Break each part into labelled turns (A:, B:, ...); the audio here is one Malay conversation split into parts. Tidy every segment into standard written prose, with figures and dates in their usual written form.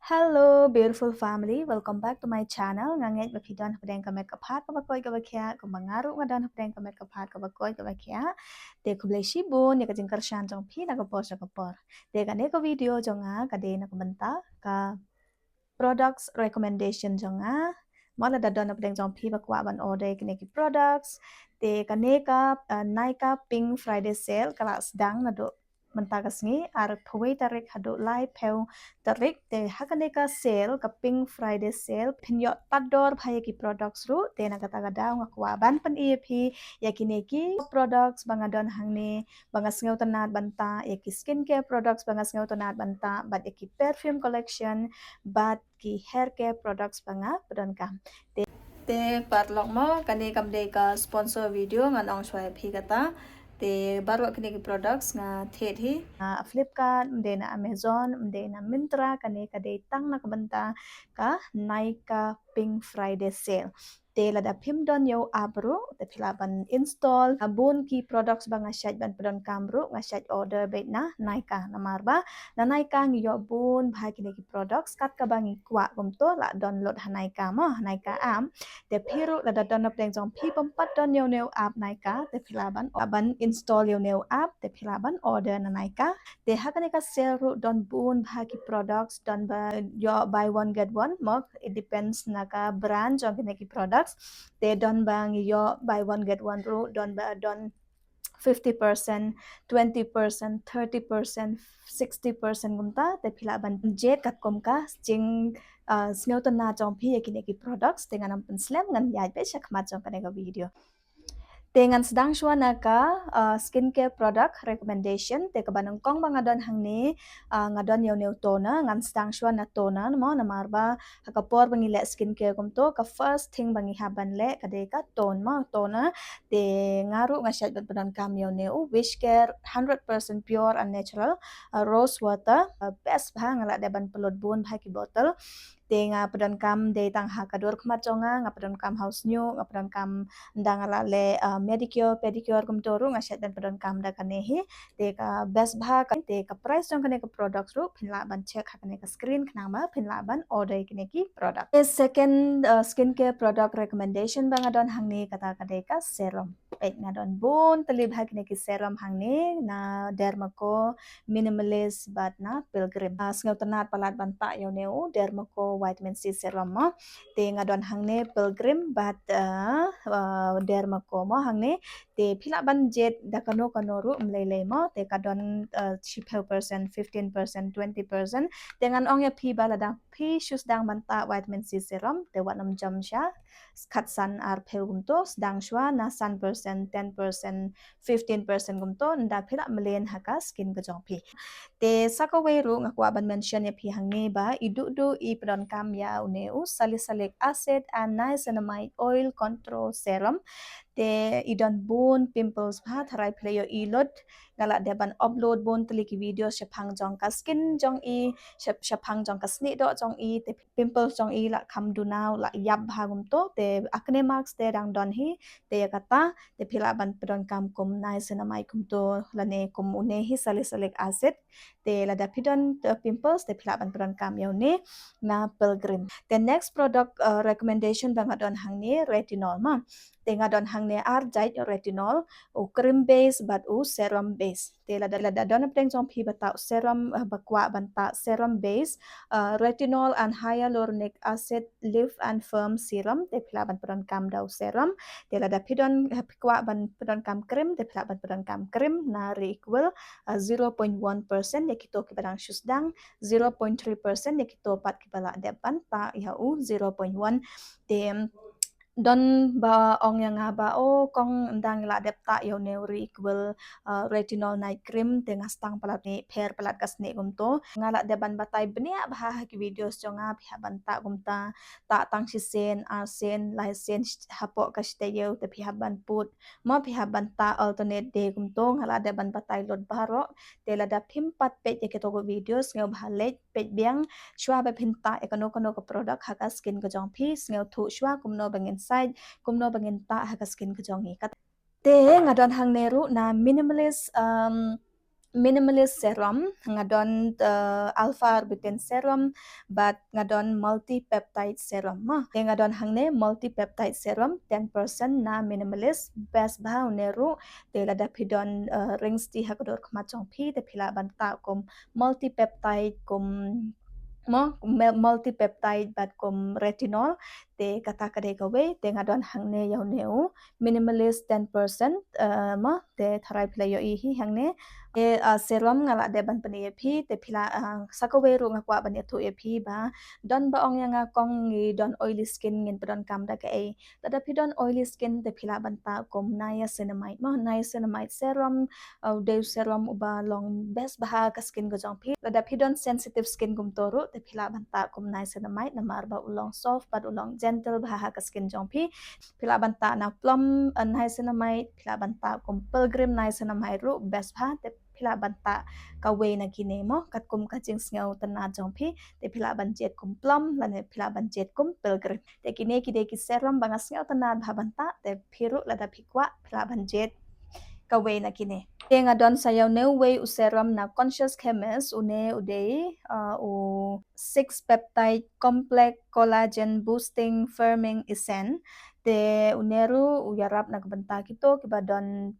A: Hello, beautiful family. Welcome back to my channel. Nganget bapidon hapdeng ka make part ka bakoy ka bakya ka mangaru ngadon hapdeng ka make part ka bakoy ka bakya. Te kublay shibun ya ka jingkar shan jong pi na ka post ka por. Te ka ne ka video jonga ka de na ka banta ka products recommendation jonga. Mala da don hapdeng jong pi bakwa ban order ka ne ki products. Te ka ne ka Naika Pink Friday sale kala sedang na do mentagasngi ar pawai tarik hado live pew tarik te hakaneka sale ka Pink Friday sale pinyo tador bhaya ki products ru te na kata kada ngakwa ban pan EP yakineki products bangadon hangne bangasngeu tanat banta yaki skincare products bangasngeu tanat banta bat yaki perfume collection bat ki hair care products banga pedon kam te parlok mo kani kamde ka sponsor video ngan ong shwai phi kata te baru kini ki products nga thet hi Flipkart mde na Amazon mde na Myntra kani ka de tang na kabanta ka Naika Pink Friday sale te lada phim don yo abro te philaban install abun ki products ba nga shat ban pedon kamru nga shat order bet na Naika na marba na Naika ngi yo bun bha kini ki products kat ka bangi kwa gomto la download ha Naika mo Naika am te phiru lada don up deng jong phi pampat don yo neu app Naika te philaban aban install yo neu app te philaban order na Naika te hakanika sale ru don bun bha ki products don ba yo buy one get one mo it depends naka brand jong kini ki products te don bang yo buy one get one ru don ba don 50%, 20%, 30%, 60% gumta te philaban jet kat kom ka jing sneu ton na jong phi yakini ki products dengan ampun slam ngan yai pe shak ma jong kanega video dengan sedang shua naka skincare product recommendation te kabanang kong bangadon hangni ngadon yo neu toner ngan sedang shua na toner mo na marba hakapor bangi le skincare kumto ka first thing bangi haban le kade ka ton mo toner te ngaru ngashat badon kam yo neu wish care 100% pure and natural rose water best bha ngala deban pelot bun bha ki bottle te nga pedon kam de tang ha kador khmat jonga nga pedon kam house new nga pedon kam ndang ala le medicure pedicure kum toru nga shat dan pedon kam da kanehi te ka best bha ka te ka price jong kane ka products ru phinla ban check ha kane ka screen khna ma phinla ban order kine ki product the second skincare product recommendation bang adon hangni kata kade ka serum pet ngadon bon tali bha kine ki serum hangni na dermaco minimalist but na pilgrim sngaw tanat palat banta yo neu dermaco vitamin C serum mo te ngadon hangne pilgrim but dermaco mo hangne te phila ban jet da kano kano ru mlele mo te kadon 10% 15% 20% dengan ong ya phi bala da phi shus dang banta vitamin C serum te wanam jam sha khat san ar phel gumto dang shwa na san percent 10% 15% gumto nda phila mlen haka skin ka jong phi te sakawe ru ngakwa ban mention ya phi hangne ba idu du I pron kam ya uneu salicylic acid and niacinamide oil control serum te idon bun pimples bha tharai playo ilot ngala deban upload bun teliki video shephang jong ka skin jong I shephang jong ka sni do jong I te pimples jong I la kham du naw la yap bha gum to te acne marks te dang don hi te kata te phila ban pron kam kum niacinamide kum to lane kum une hi salicylic acid te la da pidon pimples te phila ban pron kam yo ne na pilgrim the next product recommendation bang adon hang ni retinol ma tenga don hang ne ar jait retinol o cream base but o serum base te la da don peng jong phi bata serum bakwa banta serum base retinol and hyaluronic acid lift and firm serum te phla ban pron kam dau serum te la da pidon kwa ban pron kam cream te phla ban pron kam cream na re equal 0.1% yakito ki barang shusdang 0.3% yakito pat ki bala depan ta ya u 0.1 tem don ba ong yang ba o kong ndang la depta yo neuri equal retinol night cream dengan stang palat ni pair palat kas ni gumto ngala deban batai benia bah ki videos jonga pha banta gumta ta tang si sen arsen lysen hapo kaste yo te pha ban put mo pha banta alternate day gumto ngala deban batai lot baro te la da phim pat pe ke to videos ngau bhalet pe biang shwa ba phinta ekono kono ko product haka skin ko jong phi ngau thu shwa kumno bangin side kumno bangin ta haka skin ko jong hi kat te ngadon hang neru na minimalist minimalist serum ngadon alpha arbutin serum but ngadon multi peptide serum ngadon hangne multi peptide serum 10% na minimalist best ba uneru te lada pidon rings ti hakador kmachong phi te phila banta kom multi peptide kom multi peptide bat kom retinol te kata kade kawe te ngadon hangne yau neu minimalist 10% te tharai phila yo hi hangne serum ngala de ban pani phi te phila sakawe ru ngakwa ban thu phi ba don ba ong yang kong ngi don oily skin ngin don kam da ke tada phi don oily skin te phila ban ta kom niacinamide niacinamide serum de serum uba long best bah ka skin go jong phi tada phi don sensitive skin gum toru te phila ban ta kom niacinamide na mar ba ulong soft but ulong gentle bah ka skin jong phi phila ban ta na plum niacinamide phila ban ta kom pilgrim niacinamide ru best bah te phila banta ka we na kine mo kat kum ka jing sngaw tana jong phi te phila ban jet kum plum la ne phila ban jet kum pilgrim te kine ki de ki serum banga sngaw tana bha banta te phiru la da phikwa phila ban jet ka we na kine tenga don sayaw ne we u serum na conscious chemist une ude u 6 peptide complex collagen boosting firming essence te uneru uyarap na kabanta kito kibadon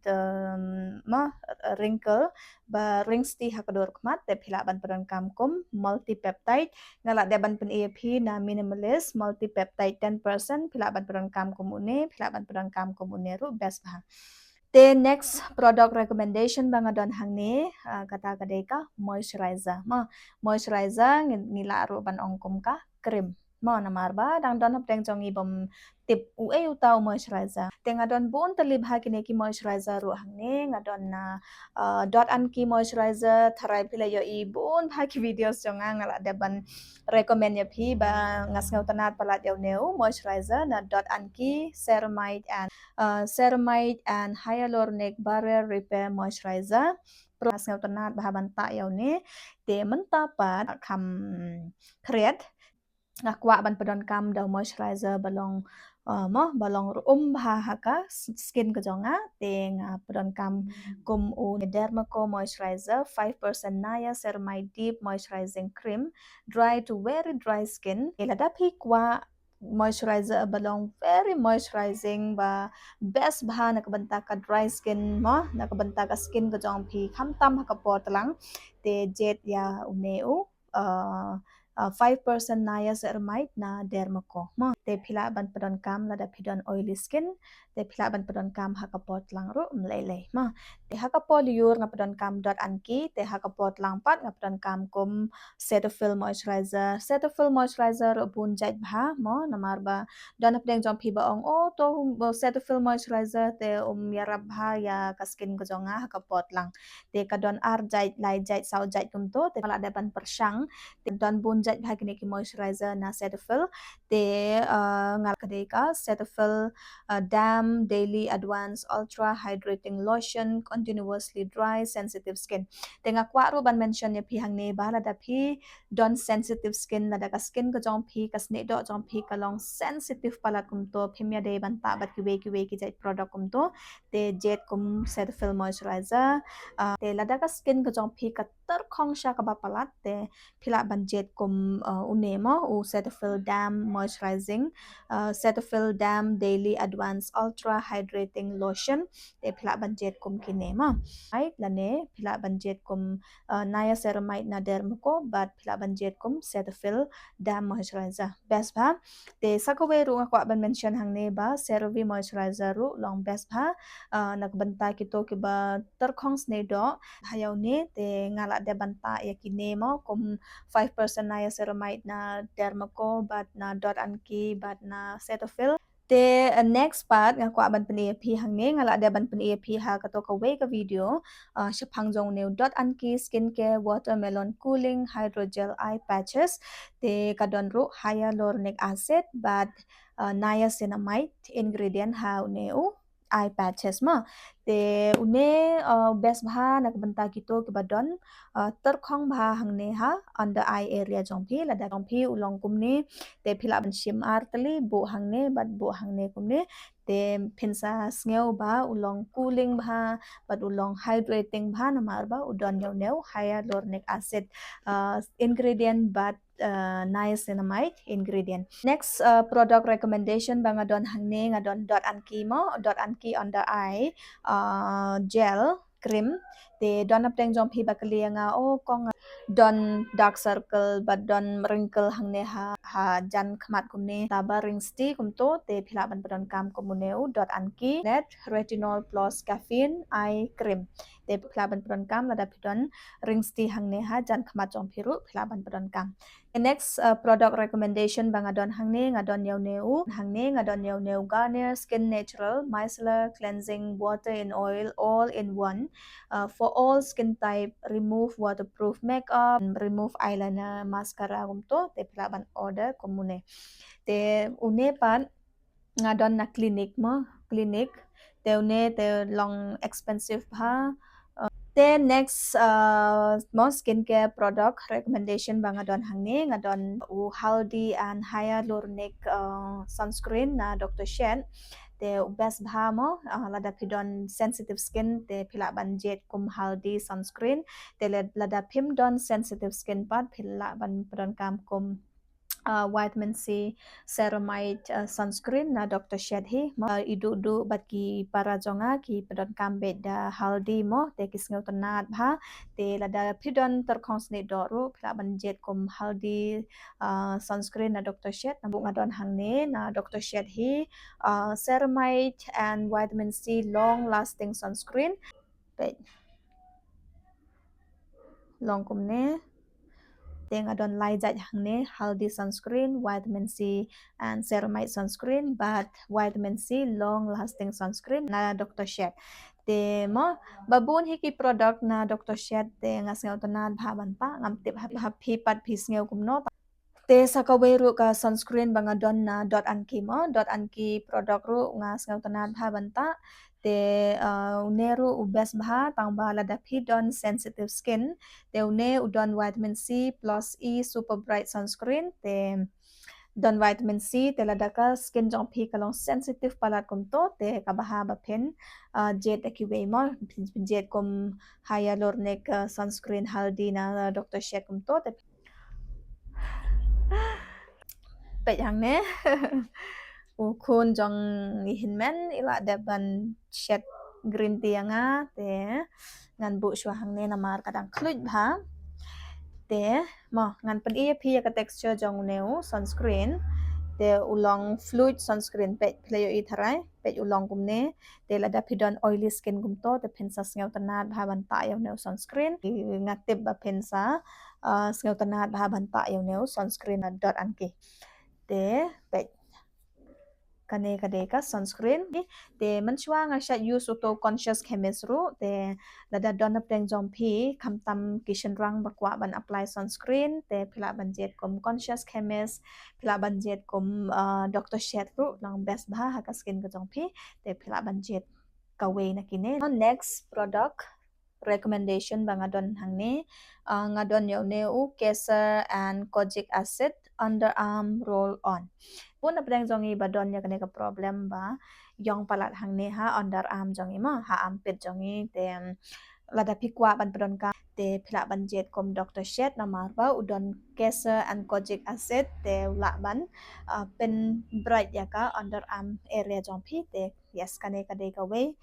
A: wrinkle ba rings ti hakador kmat te phila ban padan kam kum multi peptide ngala de ban pen ap na minimalist multi peptide 10% phila ban padan kam kum une phila ban padan kam kum uneru best bah the next product recommendation bang adon hangni kata kadai ka moisturizer moisturizer ngila ro ban ongkum ka cream namar ba dang don hap teng jongi bom tip u e utau moisturizer teng adon bon tali bha kine ki moisturizer ro hangni ngadon na dot an ki moisturizer tharai pila yo I bon bha ki videos jonga ngala de ban recommend ya phi ba ngas ngau tanat palat yo neu moisturizer na dot an ki ceramide and hyaluronic barrier repair moisturizer Pras ngau tanat bahaban ta yaw ni te mentapat kam create ngakwa ban padon kam daw moisturizer balong balong haka skin ko jonga te nga padon kam kum u dermaco moisturizer 5% niacinamide deep moisturizing cream dry to very dry skin ilada pikwa moisturizer balong very moisturizing ba best bha nakabanta ka dry skin nakabanta ka skin ko jong phi kham tam ha ka pot lang te jet ya uneu 5% niacinamide na dermaco te phila ban padon kam la da phidon oily skin te phila ban padon kam ha ka pot lang ro mlele te ha ka poliur nga padon kam dot anki te ha ka pot lang pat nga padon kam kum Cetaphil moisturizer ro bun jait bha namar ba don apdeng jom phi ba ong to Cetaphil moisturizer te yarab bha ya ka skin ko jonga ha ka pot lang te ka don ar jait lai jait sau jait kum to te pala dapan persang te don bun jait bha kini ki moisturizer na Cetaphil te ngal kadai ka Cetaphil Dam Daily Advanced Ultra Hydrating Lotion continuously dry sensitive skin tenga kwa ro ban mention ya pi hang ne ba la da phi don sensitive skin la da ka skin ko jong phi ka sne do jong phi ka long sensitive pala kum to phimya de ban ta bat ki we ki jai product kum to te jet kum Cetaphil moisturizer te la da ka skin ko jong phi ka tar khong sha ka ba palat te phila ban jet kum unemo u Cetaphil Dam moisturizing Cetaphil Dam Daily Advanced Ultra Hydrating Lotion te phila ban jet kum kinema ai la ne phila ban jet kum niacinamide na dermaco but phila ban jet kum Cetaphil Dam moisturizer best ba te sakawe ru ko ban mention hang ne ba CeraVe moisturizer ru long best ba nakbanta kito ki ba tarkhong sne do hayaw ni te ngala de banta yakine mo kum 5% niacinamide na dermaco but na dot anki but na Cetaphil te next part nga kwa ban pani phi hang ne ngala de ban pani phi ha ka to ka we ka video shapang jong ne dot anki skincare watermelon cooling hydrogel eye patches te ka don ru hyaluronic acid but niacinamide ingredient ha ne eye patches ma te une best bha nak benta kito ke badon terkhong bha hangne ha under eye area jongphi lada jongphi ulong kumni te phila ban shim artli bo hangne bat bo hangne kumni te phinsa sngew ba ulong cooling bha bat ulong hydrating bha namar ba udon neu hyaluronic acid ingredient but niacinamide ingredient. Next product recommendation bang adon hangne ngadon dot anki mo dot anki under eye gel cream te don apteng jom phi baklia nga o kong don dark circle but don wrinkle hangne ha jan khmat kumne taba ring sti kumto te phila ban don kam komuneu dot anki net retinol plus caffeine eye cream te phila ban don kam lada pidon ring sti hangne ha jan khmat jom phiru phila ban don kam. The next product recommendation bang adon hangne ngadon neu neu Garnier Skin Natural Micellar Cleansing Water and Oil all in one for all skin type, remove waterproof makeup, remove eyeliner, mascara kumto te pelaban order komune te une pan ngadon na clinic te une te long expensive ha. Then next more skincare product recommendation bang adon hangne ngadon haldi and hyaluronic sunscreen na Dr. Shen te best bha mo lada pidon sensitive skin te phila ban jet kum haldi sunscreen te lada pim don sensitive skin pat phila ban pidon kam kum vitamin C ceramide sunscreen na Dr. Shedhi idu du bagi para jonga ki pedon kambet da haldi mo te kisngau tenat bha te lada pidon terkonsne doru pila banjet kum haldi sunscreen na Dr. Shed na ngadon hangne na Dr. Shedhi ceramide and vitamin C long lasting sunscreen long kumne Teng adon lai jat hangne haldi sunscreen, vitamin C and ceramide sunscreen, but vitamin C long lasting sunscreen na Dr. Shed. Te mo babun hiki product na Dr. Shed te ngasngau tanad bhaban pa ngam tip hi pat phis ngeu kumno te sakaweru ka sunscreen bangadon na dot anki mo dot anki product ru ngasngau tanad bhaban ta te uneru ubes bha tangba lada pidon sensitive skin te une udon vitamin C plus E super bright sunscreen te don vitamin C te lada ka skin jong phi kalong sensitive palat kum to te kabaha bapen jet akiwe mo jet kum hyaluronic sunscreen haldi na Dr. Shed kum to te pet hang ne kun jong ihin men ila deban shed green tea nga te ngan bu shwa hang ne namar kadang kluj bha te mo ngan pen ia phi ka texture jong neu sunscreen te ulong fluid sunscreen pet playo I tharai pet ulong kumne te lada pidon oily skin kumto te pensa ngau tanat bha ban ta yo neu sunscreen ngatip ba pensa ngau tanat bha ban ta yo neu sunscreen dot anki te pet kane kadeka sunscreen te manchwa nga sha use auto conscious chemist ru te lada don apteng jompi kamtam kishan rang bakwa ban apply sunscreen te phila ban jet kom conscious chemist phila ban jet kom Dr. Shed ru lang best bha ha ka skin ka jompi te phila ban jet kawe na kine next product recommendation bangadon hangne ngadon yo neu Kesa and kojic acid underarm roll on pun apdang jongi badon ya kane ka problem ba yong palat hangne ha underarm jongi ma ha ampit jongi te lada pikwa ban pedon ka te phila ban jet kom Dr. Shed namar ba udon Kesa and kojic acid te ula ban pen bright ya ka underarm area jongpi te yes kane kade ka way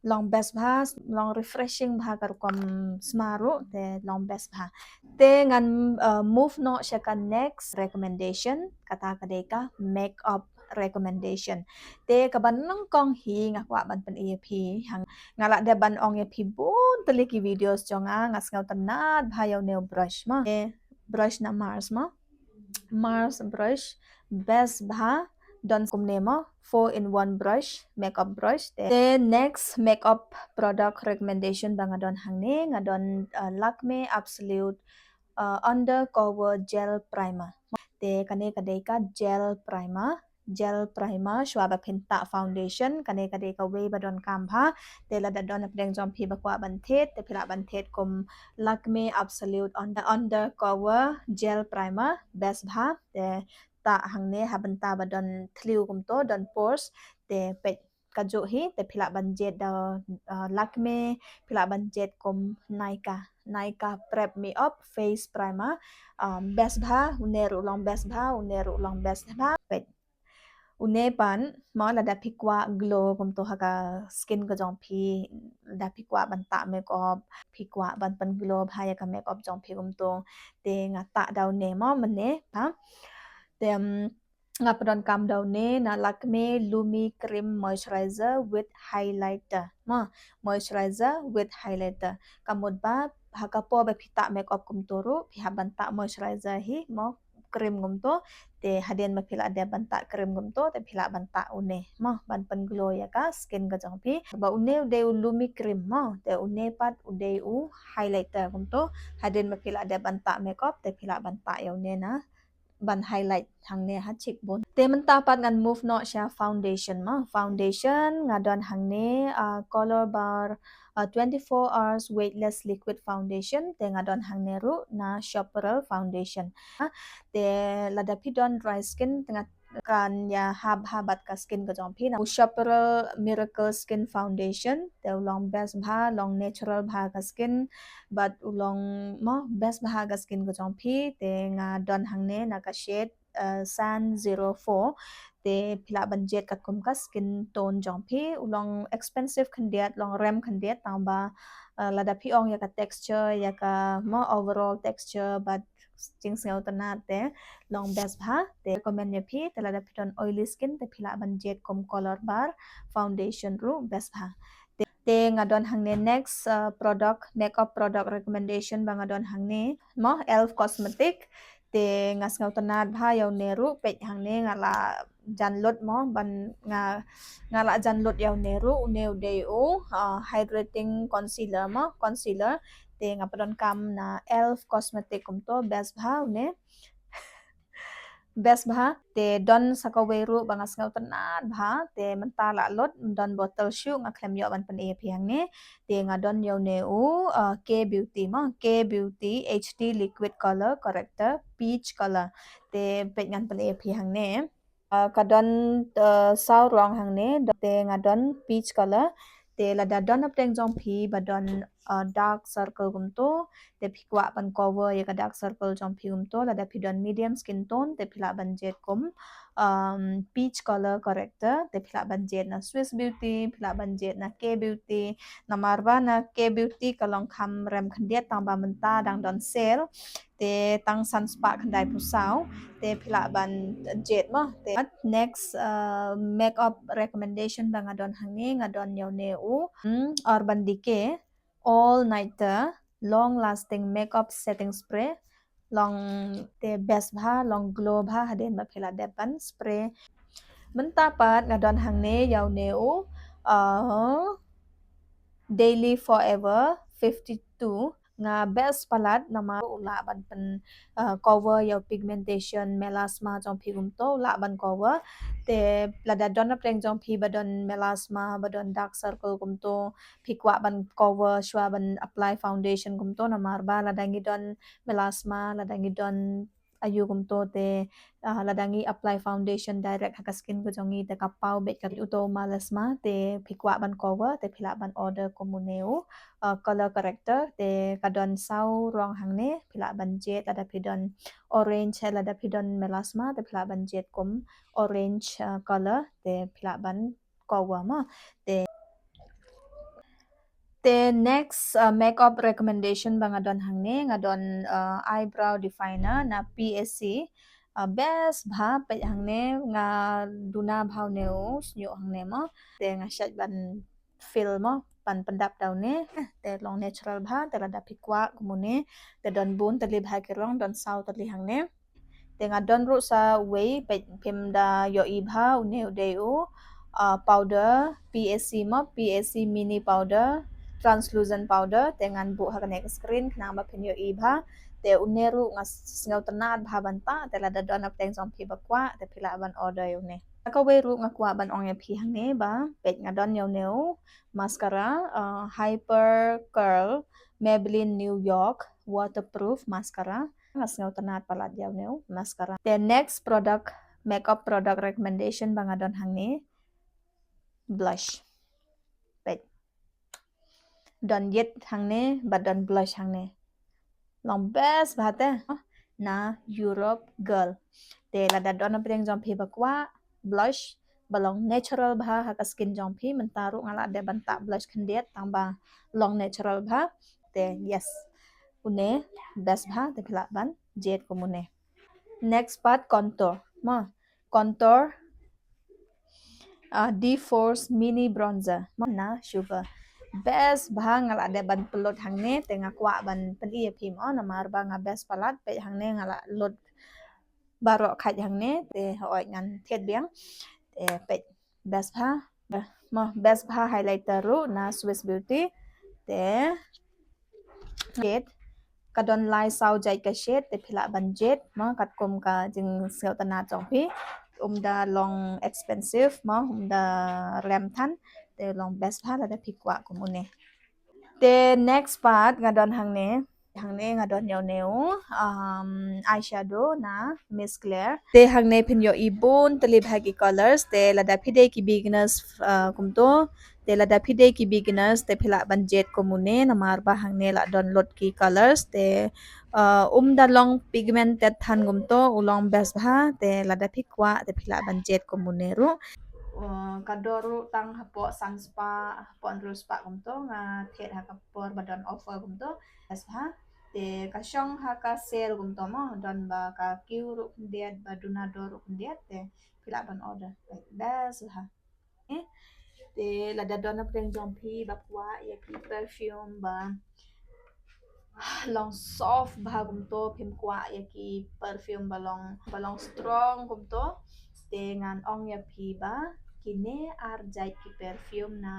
A: long best bha long refreshing bha kar kom smaru te long best bha te ngan move no shaka next recommendation kata kadeka make up recommendation te kaban nang kong hi ngakwa ban pen EP hang ngala de ban ong EP bun teliki videos jonga ngas ngau tanat bha yo nail brush ma brush na Mars brush best bha don kumnemo 4-in-1 brush makeup brush the next makeup product recommendation bangadon hangne ngadon Lakme Absolute undercover gel primer te kane kadeka gel primer gel primer ชัวแบบเพนตา foundation กันเอกเดกเวบดอนกัมพาเตละดัดดอนแดงจอมพีบักว่าบันเทศแต่พิลาบันเทศกลม Lakme Absolute Undercover Gel Primer best bha te ta hangne habanta badon thliu kum to don pores te pe kajo hi te phila banjet da Lakme phila banjet kum Naika Prep Me Up Face Primer best bha uneru long best bha uneru long best bha pe unepan mo la da phikwa glow kum to haka skin ka jong phi da phikwa banta makeup phikwa ban pan glow bha ya ka makeup jong phi kum to te nga ta daw ne mo mane ha te nga padon kam daw ne na Lakme Lumi Cream Moisturizer with Highlighter mo moisturizer with highlighter kamod ba haka po ba phita makeup kum to ru phi ha banta moisturizer hi mo krim gum to te hadian ma phila de banta krim gum to te phila banta une mo ban pan glow ya ka skin ka jong phi ba une de lumi cream mo te une pat ude u highlighter gum to hadian ma phila de banta makeup te phila banta ya une na ban highlight hang ne ha chik bon te man ta pat ngan move no sha foundation ma foundation ngadon hang ne color bar 24 hours weightless liquid foundation te ngadon hang ne ru na shopperal foundation te lada pidon dry skin tengah kan ya habat ka skin ka jong phi na shopperal miracle skin foundation te long best bha long natural bha ka skin but ulong mo best bha ka skin ka jong phi te nga don hang ne na ka shade san 04 te phila budget kat kum ka skin tone jong phi ulong expensive khandiat long rem khandiat tang ba lada phi ong ya ka texture ya ka mo overall texture but jing sngau tanat te long best bha te recommend ya phi te lada phi oily skin te phila budget kum color bar foundation ru best bha te ngadon hang ne next product makeup product recommendation ba ngadon hang ne mo elf cosmetic te ngas ngau tanat bha yaw ne ru pe hang ne ngala jan lot mo ban ngala jan lot yaw ne ru ne de o hydrating concealer mo concealer te ngapadon kam na elf cosmetic kum to best bha ne best bha te don sakaweru bangas ngau tanat bha te mentala lot don bottle shoe nga klem yo ban pan e phiang ne te nga don yo ne u K beauty ma K beauty HD liquid color corrector peach color te pe ngan pan e phiang ne kadon sau rong hang ne te nga don peach color te la da don ap teng jong phi ba don dark circle gum to te phikwa ban cover ya ka dark circle jong phi gum to la da phi don medium skin tone te phila ban jet kum peach color corrector te phila ban jet na Swiss beauty phila ban jet na K beauty na marba na K beauty kalong kham rem khandiat tang ba menta dang don sale te tang sun spa khandai pu sao te phila ban jet mo te next makeup recommendation ba ngadon hangi ngadon yaw ne u Urban Decay all nighter long lasting makeup setting spray long te best bha long glow bha haden ma phila de ban spray menta pat ngadon hang ne yaw ne u daily forever 52 nga best palat nama ula ban pen cover yaw pigmentation melasma jong phi gum to la ban cover te lada don na preng jong phi badon melasma badon dark circle gum to phi kwa ban cover shwa ban apply foundation gum to na marba lada ngi don melasma lada ngi don ayu gum to te lada ngi apply foundation direct haka skin ko jongi te kapau bet ka uto melasma te phi kwa ban cover te phila ban order komuneu color corrector te kadon sau rong hang ne phila ban jet ada pidon orange lada pidon melasma te phila ban jet kum orange color te phila ban cover ma te next makeup recommendation bang adon hang ne ngadon eyebrow definer na PSC best bha pe hang ne nga duna bhaw ne o snyo hang ne mo te nga shat ban fill mo pan pandap daw ne te long natural bha te la da phikwa kumune te don bun te li bha ke rong don sau te li hang ne te nga don ru sa way pe phim da yo i bha une de o powder PSC mo PSC mini powder translucent powder dengan bu hakane screen kna ma phenyo i bha te uneru nga ngau tanat bha banta te la da don ap teng som phi bakwa te phila ban order yo ne ก็เวรุงกว่าบันอองยาพีหังนี้บ้าเป็ดงาดอนเนียวเนียวมาสคาร่าHyper Curl Maybelline New York Waterproof Mascara งาสเงาตนาดปลัดยาวเนียว Mascara the next product makeup product recommendation บางาดอนหังนี้ blush เป็ดดอนเย็ดหังนี้บัดดอน blush หังนี้ลอง best บาเต้นะ Europe girl แต่ละดัดดอนเป็นจอมพีบักว่า blush balong natural bha ha ka skin jong phi man taru ngala de banta blush khandiat tamba long natural bha te yes une best bha te phila ban jet ko mune next part contour ma contour D-Force mini bronzer ma na sugar best bha ngala de ban pelot hangne te ngakwa ban peli phim on amar ba nga best palat pe hangne ngala lot baro khat hangne te hoi ngan thet biang te pe best bha ma best bha highlighter ru na Swiss Beauty te shade kadon lai sau jai ka shade te phila ban jet ma kat kum ka jing sel tana chong phi da long expensive ma da ram than te long best bha la da phikwa kumune te next part ngadon hangne ngadon yaw neu eyeshadow na Miss Claire te hangne phin yo ibon tali bhagi colors te lada phide ki beginners kumto te lada phide ki beginners te phila banjet komune namar ba hangne la download ki colors te da long pigmented than gumto ulong best bha te lada phikwa te phila banjet komune ru kadoru tang hapo sunspa hapo andro spa kumto nga thet ha kapor badon offer kumto ha te kasyong ha ka sale kumto mo don ba ka kiu ru kundiat ba dunador ru kundiat te pila ban order like das ha te lada dona preng jompi bakwa ya ki perfume ba long soft bah kumto phim kwa ya ki perfume balong strong kumto dengan ong ya phi ba kini arjai ki perfume na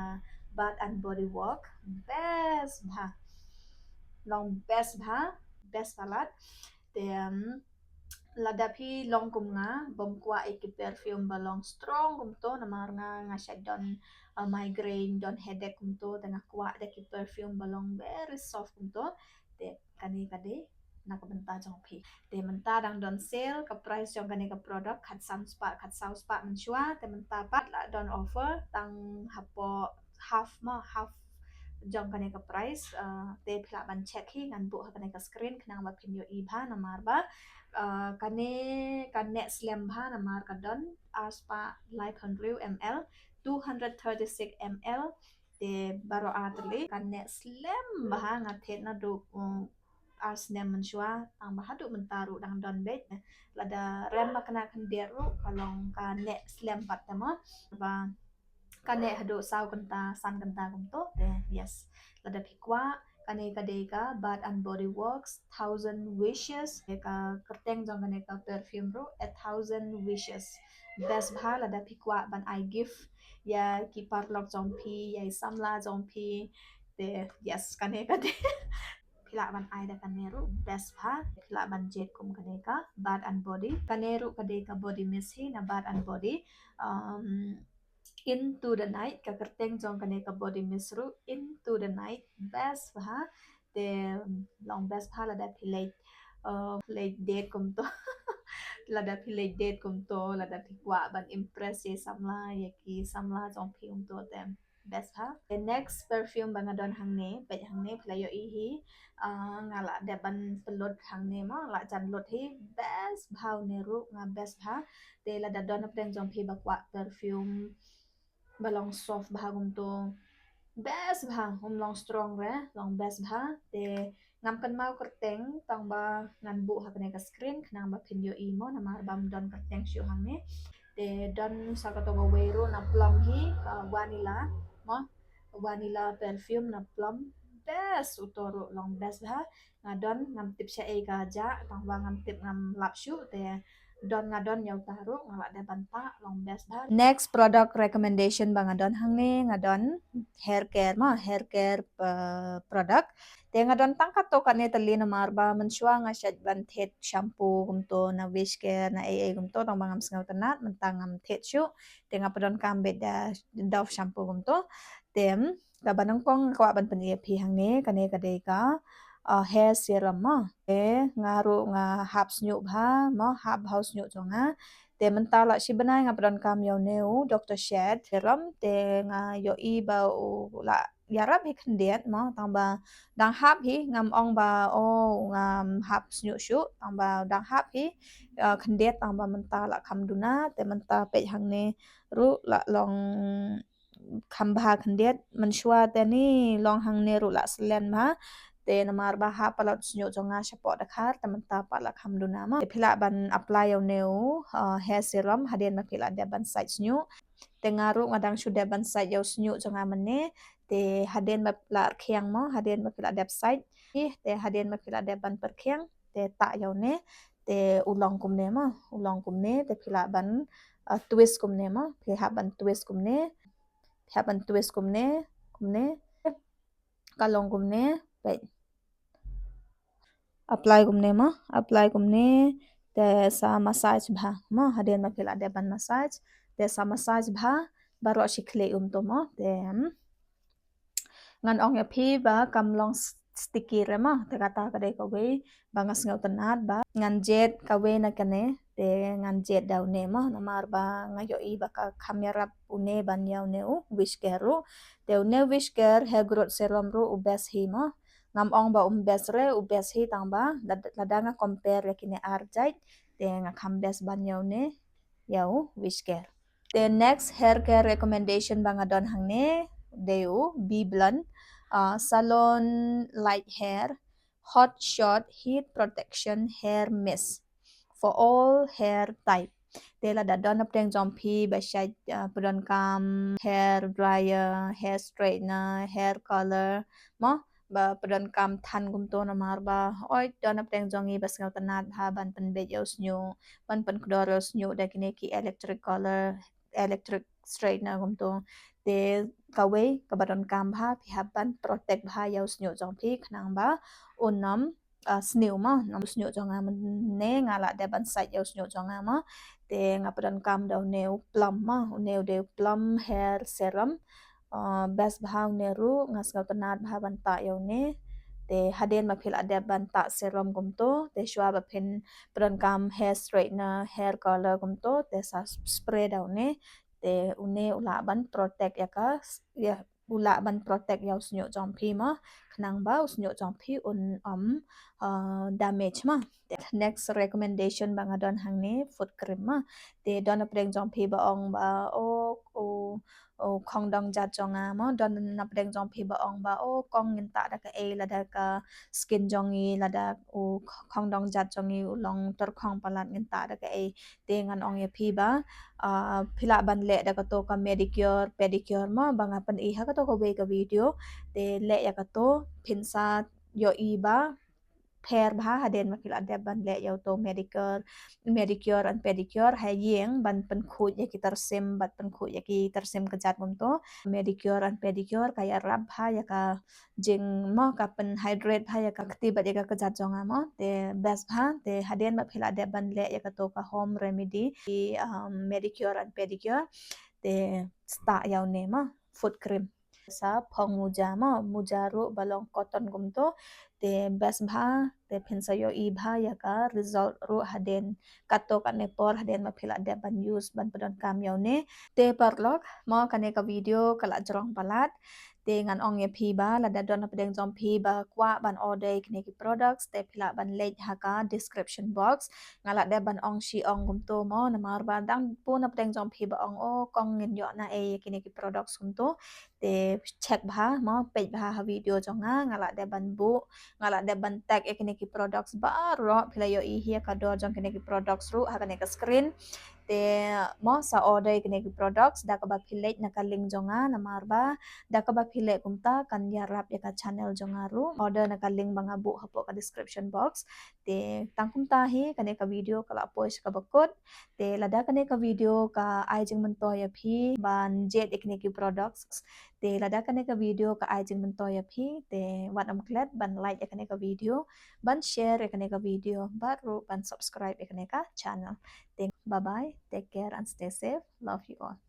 A: Bath and Body Works best bah long best bah best salat then lada phi long kum nga bom kwa ki perfume balong strong kumto namar nga sya don migraine don headache kumto tengah kwa de ki perfume balong very soft kumto te kani kade nakabenta jong phi te menta dang don sale ka price jong kani ka product khat sam spa khat sau spa menchua te menta pat la don offer tang hapo half jong kani ka price te phla ban check hi ngan bu kani ka screen khnang ba phin yo i bha namar ba kane slam bha namar ka don aspa like 100 ml 236 ml te baro atli kane slam bha ngathet na do Arsnem menshua ang bahadu mentaru dang don bet lada rem makna kanderu kalong kane slam patama ba kane hadu sau kanta san kanta kumto te yes lada pikwa kane kadeka Bath and Body Works 1000 wishes ka kerteng jong kane ka perfume ro 1000 wishes best bha lada pikwa ban I give ya ki parlok jong pi ya samla jong pi te yes kane kade phila ban ai da kaneru best bha phila ban jet kum kadeka Bath and Body kaneru kadeka body mist hi na Bath and Body um, into the night ka kerteng jong kaneka body mist ru into the night best bha te long best bha la da philate philate date kum to la da philate date kum to la da phikwa ban impress ye samla ye ki samla jong phi to tem best ha the next perfume banga don hangne pe hangne playo I hi ngala de ban pelot hangne ma la jan lot hi best bhau ne ru nga best ha te la da don preng jong phi bakwa perfume balong soft bha gum to best bha long strong re long best bha te ngam kan mau kerteng tang ba ngan bu ha kane ka screen knang ba pin yo I mo na mar bam don kerteng shu hang ne te don sa ka to go wero na plum hi vanilla mo vanilla perfume na plum best utoro long best bha ngadon ngam tip sha e ka ja tang ba ngam tip ngam lap shu te don ngadon yaw taru ngalak de banta long best ba. Next product recommendation bang ngadon hang ni ngadon hair care ma hair care product. Te ngadon tangkat to kan tali na marba mensua nga syad ban thet shampoo kumto na wish care na AA kumto tang bangam sengaw tenat mentang am thet syu. Te ngapadon kambet da Dove shampoo kumto. Tem kabanang pong kwa ban pen EAP hang ni kane kadai ka hair serum ma ngaru nga hap snyu bha mo hap house snyu jonga te mentala si benai nga pradon kam yo neu Dr. Shed serum te nga yo I ba u la yarap hi khendet mo tang ba dang hap hi ngam ong ba o ngam hap snyu syu tang ba dang hap hi khendet tang ba mentala kam duna te menta pe hang ne ru la long kam bha khendet mensua te ni long hang ne ru la selen ma te namar baha palat snyo jonga shapo dakhar tamanta pala khamduna ma phila ban apply au neu hair serum haden ma phila de ban site snyo te ngaru ngadang shude ban site yau snyo jonga mane te haden ma pla khyang mo haden ma phila de site te haden ma phila de ban per khyang te ta yau ne te ulong kum ne ma ulong kum ne te phila ban twist kum ne ma phila ban twist kum ne phila ban twist kum ne kalong kum ne apply gumne ma apply gumne te sa massage bha ma haden ma phila de ban massage te sa massage bha baro shikhle to mo te ngan ong ya phi ba kam long sticky re ma te kata ka de ko we bangas ngau tanat ba ngan jet ka we na kane te ngan jet daw ne ma na mar ba ngayo I ba ka kamera une ban yaw ne u wish care te une wish care hair growth serum ru u best hi ma ngam ong ba best re u best hi tang ba lada nga compare ya kine arjait te nga kam best ban yaw ne yaw wish care the next hair care recommendation bang adon hang ne deu be blunt salon light hair hot shot heat protection hair mist for all hair type te la da don apteng jompi ba shai pudon kam hair dryer hair straightener hair color mo ba pudon kam than gum to na mar ba oi don apteng jongi bas ngau tanat ha ban pen be yo snyu ban pen kdor snyu da kine ki electric color electric straightener gum to te kawe kabadon kam bha pi haban protect bha yo snyu jong pi khnang ba unam snew ma nam snyu jonga ne ngala de ban site yo snyu jonga ma te ngapadon kam daw neu plum ma neu de plum hair serum best bhaw neru ngas ngau tanat bha ban ta yo ne te haden ma phil ade ban ta serum gum to te shwa ba phin pradon kam hair straightener hair color gum to te sa spray daw ne te une ula ban protect ya ka ya ula ban protect yaw snyo jong phi ma khnang ba snyo jong phi un damage ma next recommendation bang adon hang ne foot cream ma te don apreng jong phi ba ong ba o khong dong jat jonga mo don apreng jong phi ba ong ba o kong ngin ta da ka e la da ka skin jongi la da o khong dong jat jongi long tor khong palat ngin ta da ka e te ngan ong ya phi ba phila ban le da ka to ka manicure pedicure ma banga pan I ha ka to ka we ka video te le ya ka to phin sa yo I ba pair bha haden ma phila de ban le yo to manicure and pedicure ha yeng ban pen khu ya ki tersim bat pen khu ya ki tersim ka jat mum to manicure and pedicure kaya rab bha ya ka jing mo ka pen hydrate bha ya ka kti ba ya ka jat jonga mo te best bha te haden ma phila de ban le ya ka to ka home remedy manicure and pedicure te sta yaw ne ma foot cream sa phong muja ma muja ru balong cotton gum to te best bha te phinsa yo I bha ya ka result ru haden kato ka ne por haden ma phila de ban use ban padon kam yaw ne te parlok mo kane ka video kala jrong palat te ngan ong ye phi ba la da don apdeng jom phi ba kwa ban order kne ki products te phila ban link ha ka description box ngala de ban ong shi ong gum to mo na mar ba dang pun apdeng jom phi ba ong o kong ngin yo na e kne ki products gum to te check bha mo page bha ha video jonga ngala de ban bu ngala de ban tag kne ki products ba ro phila yo I hi ka do jong kne ki products ru ha kne ka screen te mo sa order kene ki products da ka ba philek na ka link jonga na marba da ka ba philek kumta kan yarap ya ka channel jonga ru order na ka link banga bu hapo ka description box te tangkum ta hi kane ka video kala post ka bakut te lada kane ka video ka ai jing mento ya phi ban jet ikne ki products te lada kane ka video ka ai jing mento ya phi te wat am klet ban like ya kane ka video ban share ya kane ka video baru ban subscribe ya kane ka channel. Bye bye, take care and stay safe. Love you all.